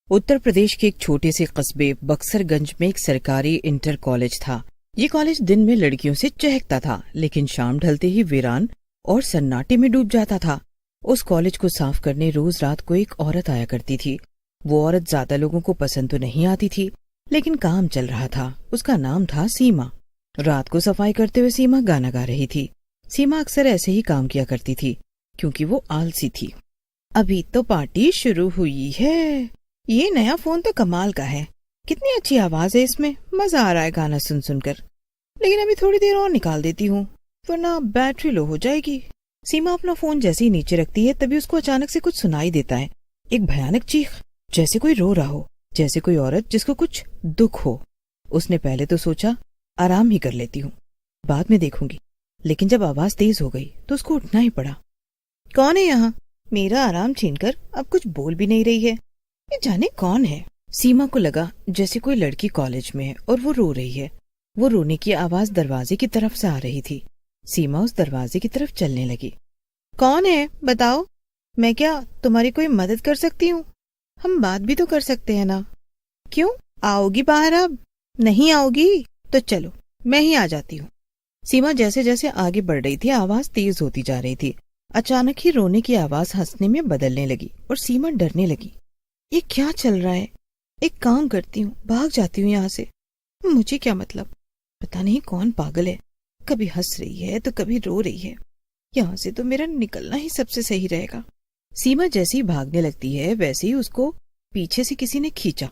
उत्तर प्रदेश के एक छोटे से कस्बे बक्सरगंज में एक सरकारी इंटर कॉलेज था। ये कॉलेज दिन में लड़कियों से चहकता था, लेकिन शाम ढलते ही वीरान और सन्नाटे में डूब जाता था। उस कॉलेज को साफ करने रोज रात को एक औरत आया करती थी। वो औरत ज्यादा लोगों को पसंद तो नहीं आती थी, लेकिन काम चल रहा था। उसका नाम था सीमा। रात को सफाई करते हुए सीमा गाना गा रही थी। सीमा अक्सर ऐसे ही काम किया करती थी, क्योंकि वो आलसी थी। अभी तो पार्टी शुरू हुई है। ये नया फोन तो कमाल का है। कितनी अच्छी आवाज है इसमें, मजा आ रहा है गाना सुन सुनकर। लेकिन अभी थोड़ी देर और निकाल देती हूँ, वरना बैटरी लो हो जाएगी। सीमा अपना फोन जैसे ही नीचे रखती है, तभी उसको अचानक से कुछ सुनाई देता है। एक भयानक चीख, जैसे कोई रो रहा हो, जैसे कोई औरत जिसको कुछ दुख हो। उसने पहले तो सोचा आराम ही कर लेती हूँ, बाद में देखूंगी, लेकिन जब आवाज तेज हो गई तो उसको उठना ही पड़ा। कौन है यहाँ? मेरा आराम छीनकर अब कुछ बोल भी नहीं रही है। ये जाने कौन है? सीमा को लगा जैसे कोई लड़की कॉलेज में है और वो रो रही है। वो रोने की आवाज दरवाजे की तरफ से आ रही थी। सीमा उस दरवाजे की तरफ चलने लगी। कौन है बताओ, मैं क्या तुम्हारी कोई मदद कर सकती हूँ? हम बात भी तो कर सकते हैं ना। क्यों, आओगी बाहर? अब नहीं आओगी तो चलो मैं ही आ जाती हूँ। सीमा जैसे जैसे आगे बढ़ रही थी, आवाज तेज होती जा रही थी। अचानक ही रोने की आवाज हंसने में बदलने लगी और सीमा डरने लगी। ये क्या चल रहा है? एक काम करती हूँ, भाग जाती हूँ यहाँ से। मुझे क्या मतलब, पता नहीं कौन पागल है, कभी हंस रही है तो कभी रो रही है। यहाँ से तो मेरा निकलना ही सबसे सही रहेगा। सीमा जैसे ही भागने लगती है, वैसे ही उसको पीछे से किसी ने खींचा।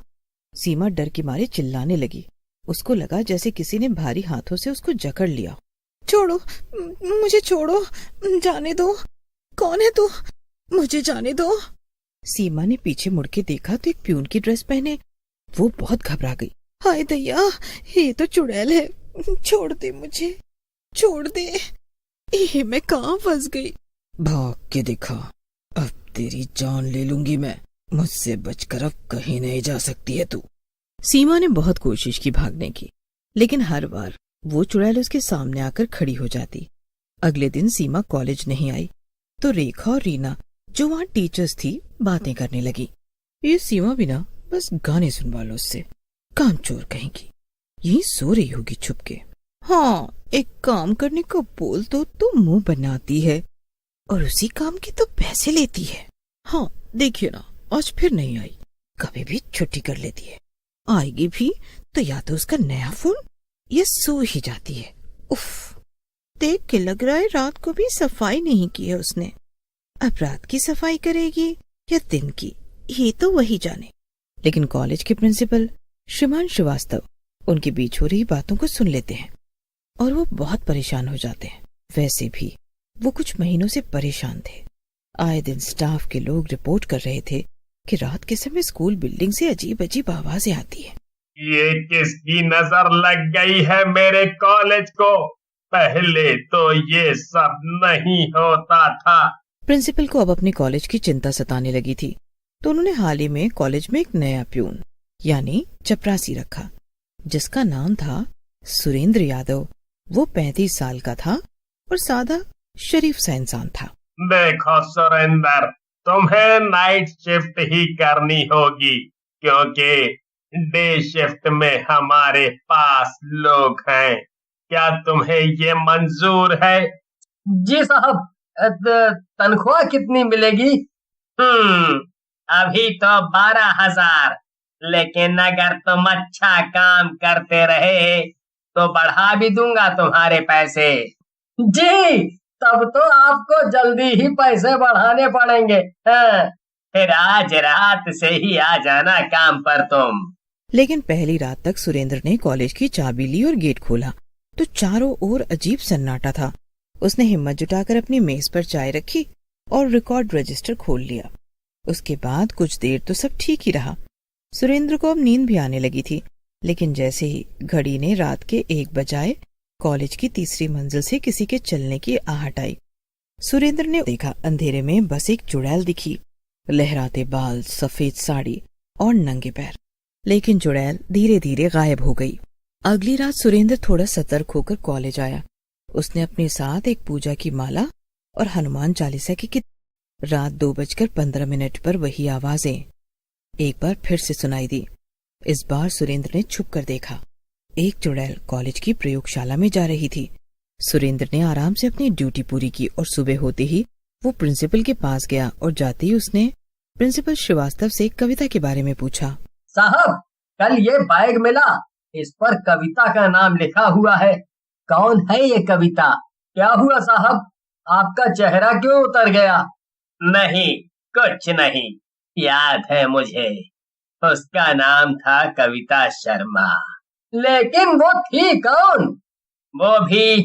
सीमा डर के मारे चिल्लाने लगी। उसको लगा जैसे किसी ने भारी हाथों से उसको जकड़ लिया। छोड़ो, मुझे छोड़ो, जाने दो। कौन है तू? मुझे जाने दो। सीमा ने पीछे मुड़ के देखा तो एक प्यून की ड्रेस पहने वो बहुत घबरा गई। हाय दैया, ये तो चुड़ैल है। छोड़ दे मुझे, छोड़ दे। ये मैं कहाँ फंस गई? भाग के दिखा, अब तेरी जान ले लूंगी मैं। मुझसे बचकर अब कहीं नहीं जा सकती है तू। सीमा ने बहुत कोशिश की भागने की, लेकिन हर बार वो चुड़ैल उसके सामने आकर खड़ी हो जाती। अगले दिन सीमा कॉलेज नहीं आई तो रेखा और रीना, जो वहाँ टीचर्स थी, बातें करने लगी। ये सीमा भी ना बस गाने सुनवा लो उससे, कामचोर कहेंगी, यही सो रही होगी छुप के। हाँ, एक काम करने को बोल तो मुंह बनाती है और उसी काम की तो पैसे लेती है। हाँ देखिए ना, आज फिर नहीं आई, कभी भी छुट्टी कर लेती है। आएगी भी तो या तो उसका नया फोन या सो ही जाती है। उफ, देख के लग रहा है रात को भी सफाई नहीं की है उसने। अब रात की सफाई करेगी या दिन की, ये तो वही जाने। लेकिन कॉलेज के प्रिंसिपल श्रीमान श्रीवास्तव उनके बीच हो रही बातों को सुन लेते हैं और वो बहुत परेशान हो जाते हैं। वैसे भी वो कुछ महीनों से परेशान थे। आए दिन स्टाफ के लोग रिपोर्ट कर रहे थे कि रात के समय स्कूल बिल्डिंग से अजीब अजीब आवाजें आती है। ये किसकी नजर लग गई है मेरे कॉलेज को? पहले तो ये सब नहीं होता था। प्रिंसिपल को अब अपने कॉलेज की चिंता सताने लगी थी, तो उन्होंने हाल ही में कॉलेज में एक नया प्यून यानी चपरासी रखा, जिसका नाम था सुरेंद्र यादव। वो 35 साल का था और सादा शरीफ सा इंसान था। देखो सुरेंद्र, तुम्हें नाइट शिफ्ट ही करनी होगी, क्योंकि डे शिफ्ट में हमारे पास लोग हैं। क्या तुम्हें ये मंजूर है? जी साहब, तनख्वाह कितनी मिलेगी? अभी तो 12,000, लेकिन अगर तुम अच्छा काम करते रहे तो बढ़ा भी दूंगा तुम्हारे पैसे। जी, तब तो आपको जल्दी ही पैसे बढ़ाने पड़ेंगे। हाँ। फिर आज रात से ही आ जाना काम पर तुम। लेकिन पहली रात तक सुरेंद्र ने कॉलेज की चाबी ली और गेट खोला तो चारों ओर अजीब सन्नाटा था। उसने हिम्मत जुटाकर अपनी मेज पर चाय रखी और रिकॉर्ड रजिस्टर खोल लिया। उसके बाद कुछ देर तो सब ठीक ही रहा। सुरेंद्र को अब नींद भी आने लगी थी, लेकिन जैसे ही घड़ी ने रात के 1 बजाए, कॉलेज की तीसरी मंजिल से किसी के चलने की आहट आई। सुरेंद्र ने देखा, अंधेरे में बस एक चुड़ैल दिखी, लहराते बाल, सफेद साड़ी और नंगे पैर। लेकिन चुड़ैल धीरे धीरे गायब हो गई। अगली रात सुरेंद्र थोड़ा सतर्क होकर कॉलेज आया। उसने अपने साथ एक पूजा की माला और हनुमान चालीसा की किताब। रात 2:15 पर वही आवाजें। एक बार फिर से सुनाई दी। इस बार सुरेंद्र ने छुप कर देखा। एक चुड़ैल कॉलेज की प्रयोगशाला में जा रही थी। सुरेंद्र ने आराम से अपनी ड्यूटी पूरी की और सुबह होते ही वो प्रिंसिपल के पास गया और जाते ही उसने प्रिंसिपल श्रीवास्तव से कविता के बारे में पूछा। साहब, कल ये बैग मिला, इस पर कविता का नाम लिखा हुआ है। कौन है ये कविता? क्या हुआ साहब, आपका चेहरा क्यों उतर गया? नहीं, कुछ नहीं, याद है मुझे। उसका नाम था कविता शर्मा। लेकिन वो थी कौन? वो भी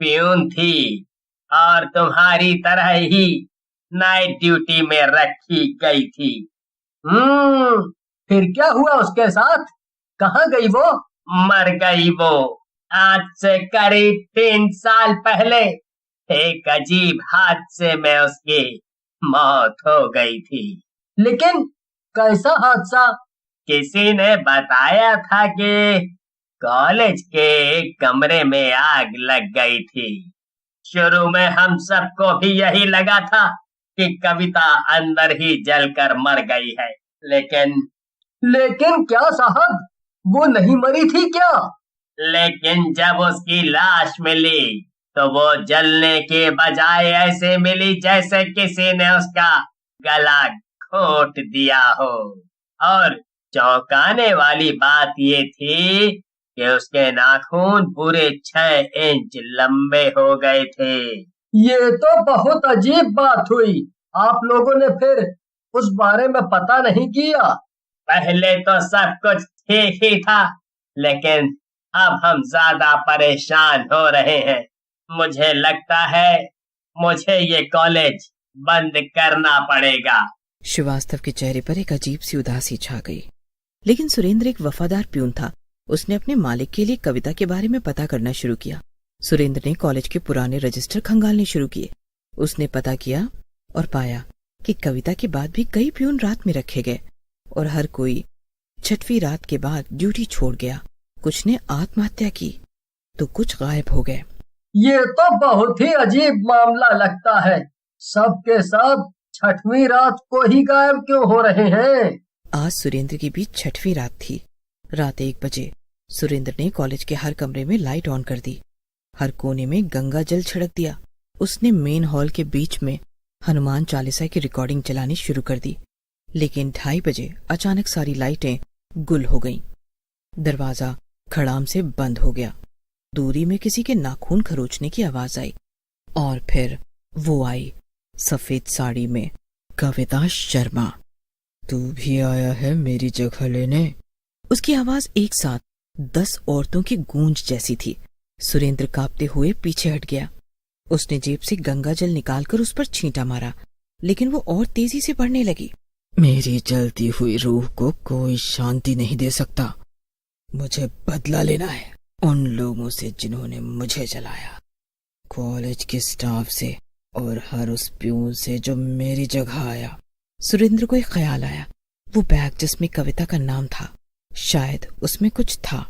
प्यून थी और तुम्हारी तरह ही नाइट ड्यूटी में रखी गई थी। फिर क्या हुआ उसके साथ? कहाँ गई वो? मर गई वो, आज से करीब 3 साल पहले एक अजीब हादसे में उसकी मौत हो गई थी। लेकिन कैसा हादसा? किसी ने बताया था कि कॉलेज के एक कमरे में आग लग गई थी। शुरू में हम सबको भी यही लगा था कि कविता अंदर ही जलकर मर गई है, लेकिन क्या साहब, वो नहीं मरी थी क्या? लेकिन जब उसकी लाश मिली तो वो जलने के बजाय ऐसे मिली जैसे किसी ने उसका गला घोट दिया हो। और चौंकाने वाली बात ये थी कि उसके नाखून पूरे 6 इंच लंबे हो गए थे। ये तो बहुत अजीब बात हुई। आप लोगों ने फिर उस बारे में पता नहीं किया? पहले तो सब कुछ ठीक ही था, लेकिन अब हम ज्यादा परेशान हो रहे हैं। मुझे लगता है मुझे ये कॉलेज बंद करना पड़ेगा। श्रीवास्तव के चेहरे पर एक अजीब सी उदासी छा गई। लेकिन सुरेंद्र एक वफादार प्यून था। उसने अपने मालिक के लिए कविता के बारे में पता करना शुरू किया। सुरेंद्र ने कॉलेज के पुराने रजिस्टर खंगालने शुरू किए। उसने पता किया और पाया कि कविता के बाद भी कई प्यून रात में रखे गए और हर कोई 6वीं रात के बाद ड्यूटी छोड़ गया। कुछ ने आत्महत्या की तो कुछ गायब हो गए। ये तो बहुत ही अजीब मामला लगता है। सब के सब 6वीं रात को ही गायब क्यों हो रहे हैं? आज सुरेंद्र की भी 6वीं रात थी। रात 1 बजे सुरेंद्र ने कॉलेज के हर कमरे में लाइट ऑन कर दी। हर कोने में गंगा जल छिड़क दिया। उसने मेन हॉल के बीच में हनुमान चालीसा की रिकॉर्डिंग चलानी शुरू कर दी। लेकिन 2:30 बजे अचानक सारी लाइटें गुल हो गईं। दरवाजा खड़ाम से बंद हो गया। दूरी में किसी के नाखून खरोचने की आवाज आई और फिर वो आई, सफेद साड़ी में कविता शर्मा। तू भी आया है मेरी जगह लेने? उसकी आवाज एक साथ 10 औरतों की गूंज जैसी थी। सुरेंद्र कांपते हुए पीछे हट गया। उसने जेब से गंगा जल निकालकर उस पर छींटा मारा, लेकिन वो और तेजी से बढ़ने लगी। मेरी जलती हुई रूह को कोई शांति नहीं दे सकता। मुझे बदला लेना है उन लोगों से जिन्होंने मुझे जलाया, कॉलेज के स्टाफ से और हर उस प्यून से जो मेरी जगह आया। सुरेंद्र को एक ख्याल आया। वो बैग जिसमें कविता का नाम था, शायद उसमें कुछ था।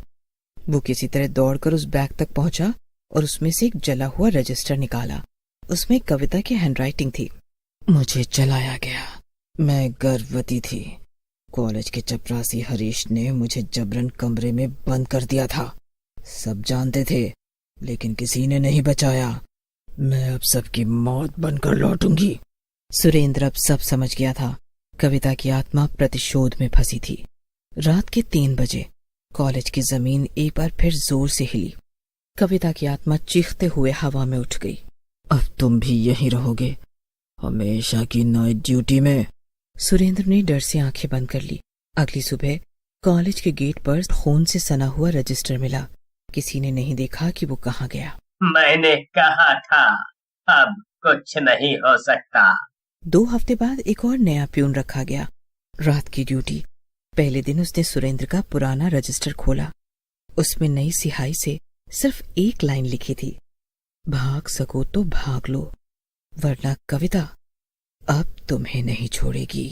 वो किसी तरह दौड़कर उस बैग तक पहुंचा और उसमें से एक जला हुआ रजिस्टर निकाला। उसमें कविता की हैंडराइटिंग थी। मुझे जलाया गया। मैं गर्भवती थी। कॉलेज के चपरासी हरीश ने मुझे जबरन कमरे में बंद कर दिया था। सब जानते थे, लेकिन किसी ने नहीं बचाया। मैं अब सबकी मौत बनकर लौटूंगी। सुरेंद्र अब सब समझ गया था। कविता की आत्मा प्रतिशोध में फंसी थी। रात के 3 बजे कॉलेज की जमीन एक बार फिर जोर से हिली। कविता की आत्मा चीखते हुए हवा में उठ गई। अब तुम भी यहीं रहोगे, हमेशा की नाइट ड्यूटी में। सुरेंद्र ने डर से आंखें बंद कर ली। अगली सुबह कॉलेज के गेट पर खून से सना हुआ रजिस्टर मिला। किसी ने नहीं देखा कि वो कहाँ गया। मैंने कहा था अब कुछ नहीं हो सकता। 2 हफ्ते बाद एक और नया प्यून रखा गया। रात की ड्यूटी। पहले दिन उसने सुरेंद्र का पुराना रजिस्टर खोला। उसमें नई सिहाई से सिर्फ एक लाइन लिखी थी, भाग सको तो भाग लो, वरना कविता अब तुम्हें नहीं छोड़ेगी।